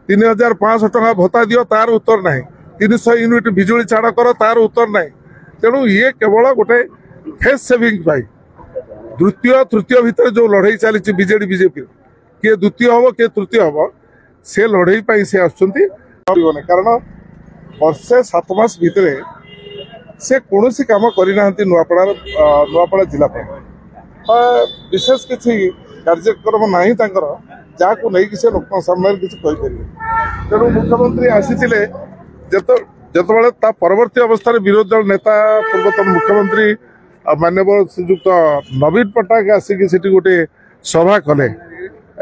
3500 टका भत्ता दियो तार उत्तर ना 300 यूनिट बिजुली छाड़ कर तार उत्तर ना तेणु ये केवल गोटे फेस सेविंग द्वितीय तृतीय भितर जो लड़ाई चली बीजेडी बीजेपी किए द्वितीय हम किए तृतीय हम से लड़ाई से आसुँच कारण वर्षे 7 मास भितर से कौन कम करना नुआपड़ा जिला विशेष किसी कार्यक्रम ना जहाँ को लेकिन से लोक सामने किसी तेणु मुख्यमंत्री आसी जिते परवर्ती अवस्था विरोधी दल नेता पूर्वतन मुख्यमंत्री माननीय श्रीजुक्त नवीन पट्टनायक आसिक गोटे सभा कले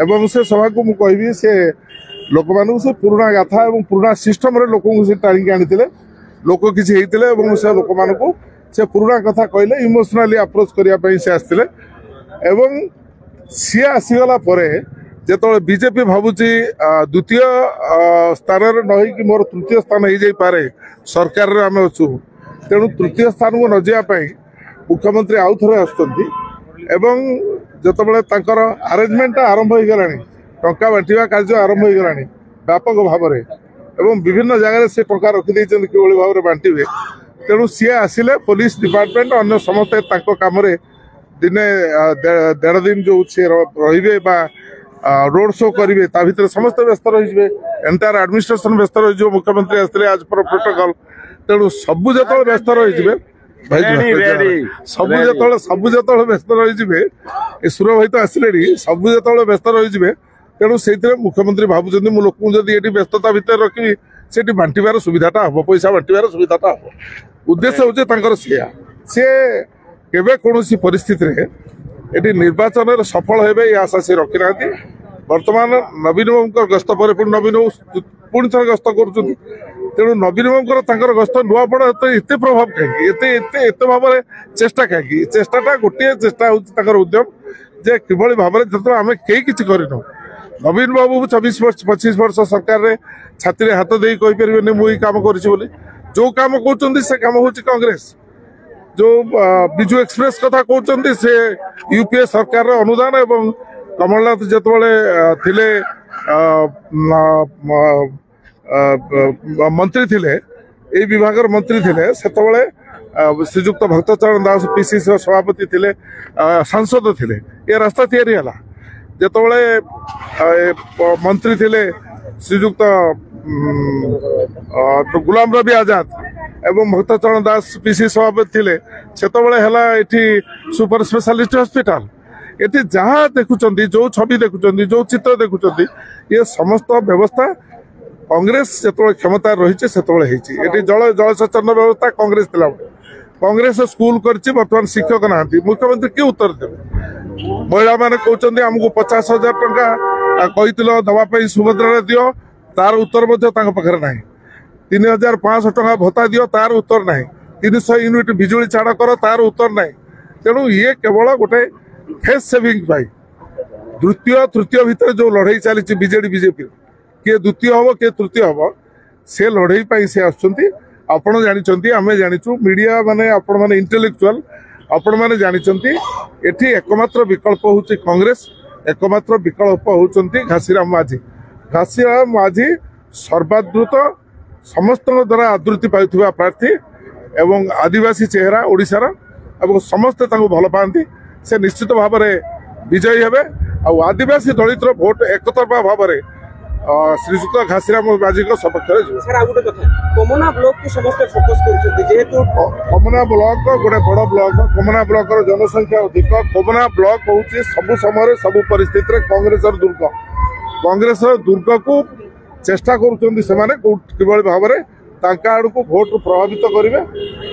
एवं से सभा को मुझे से लोक मान से पुराणा गाथा और पुराणा सिस्टम लोक टाणी आनी लोक किसी होते से लोक मान से पुराणा कथा कहले इमोशनाली अप्रोच करने से आसते एवं सी आसीगला जो बीजेपी भावुची द्वितीय स्थान न मोर तृतीय स्थान हो जाए सरकार आम अच्छु तेणु तृतीय स्थान को न जावाई मुख्यमंत्री आउ थे आसुँच जो आरेंजमेंट आरंभ हो गला टंका बांटा कार्य आरंभ हो गला व्यापक भाव में विभिन्न जगह से टंका रखिदे कि भाव में बांटे तेणु सी आसिले पुलिस डिपार्टमेंट अन्य समस्ते कम दिने 1.5 दिन जो रे रोड शो करेंगे भितर समस्त व्यस्त रही एंटायर एडमिनिस्ट्रेशन व्यस्त रही मुख्यमंत्री आसते आज पर प्रोटोकॉल तेणु सबू जो व्यस्त रही सबू जो व्यस्त रही सुर भाई तो आसिले सबू जो व्यस्त रही तेणु से मुख्यमंत्री भावुं लोक जदि व्यस्तता भितर रखी से बांटार सुविधाटा हम पैसा बांटार सुविधाटा हम उद्देश्य हूँ सी केवे कौन परिस्थिति ये निर्वाचन सफल हे आशा से रखी ना बर्तमान नवीन बाबू गस्त पर नवीन बाबू पुणी थे गस्त कर तेणु नवीन बाबू गस्त नुआपड़ा एत प्रभाव कहीं भाव में चेष्टा कहीं चेष्टाटा गोटे चेष्टा हूँ उद्यम जे किभली भाव में जो आम कई किसी करनु नवीन बाबू 24-25 वर्ष सरकार रे छाती हाथ दे कहीपर मुझे कम कर जो कम कहते से कम हूँ कांग्रेस जो विजु एक्सप्रेस कथा कहते से यूपीए सरकार अनुदान एवं कमलनाथ जिते थिले मंत्री थिले ए विभाग मंत्री थिले सेतबले श्रीजुक्त भक्तचरण दास पीसीसी सभापति थिले सांसद थिले ये रास्ता तैयारी हला जितेबले मंत्री थिले श्रीजुक्त गुलाम रवि आजाद एवं भक्तचरण दास पीसी सभापति थिले सेतबले सुपर स्पेशलिस्ट हॉस्पिटल ये जहाँ देखुं जो छवि देखुं जो चित्र देखुं ये समस्त व्यवस्था कांग्रेस जो क्षमता रही से जलसेचन व्यवस्था कांग्रेस थिला कांग्रेस स्कूल करछि बर्तमान शिक्षक ना मुख्यमंत्री किए उत्तर देवे महिला मैंने कहते आमको 50,000 टंका कही दवाई सुभद्रा दियो तार उत्तर पाखे ना 3,500 टका भत्ता दियो तार उत्तर ना 300 यूनिट बिजुली छाड़ कर तार उत्तर ना तेणु ये केवल गोटे फेस सेविंग द्वितीय तृतीय भितर जो लड़ाई चली बीजेडी बीजेपी किए द्वितीय हम किए तृतीय हम से लड़ाई से आसुँच आपण जानी आम जाचु मीडिया माने आपण माने इंटेलेक्चुअल आपण माने जानी एठी एकमात्र विकल्प हूँ कांग्रेस एकमात्र विकल्प होती घासीराम माझी सर्वाद्रुत समस्त द्वारा आदृति पाइथुवा प्रार्थी एवं आदिवासी चेहरा ओडिशार एवं समस्ते भल पाती से निश्चित भाव में विजयी हेबे आदिवासी दलित भोट एकतरफा भाव में श्रीजुक्त घासीराम माझी सपक्ष कमना ब्लॉक को समस्त फोकस जेहेतु कमना ब्लॉक गोटे बड़ ब्लॉक कमना ब्लॉक जनसंख्या अधिक कमना ब्लॉक हूँ सबु समय सबु परिस्थिति कांग्रेस कांग्रेस दुर्ग को चेष्टा कर भाव में आड़ को भोट प्रभावित करेंगे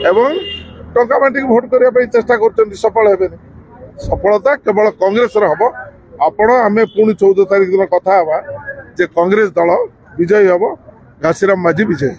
एवं टंका बांटिक भोट करने चेष्टा कर सफल हे सफलता केवल कांग्रेस हम आपण आम पुणी 14 तारीख दिन कथा जे कांग्रेस दल विजयी हम घासीराम माझी विजयी।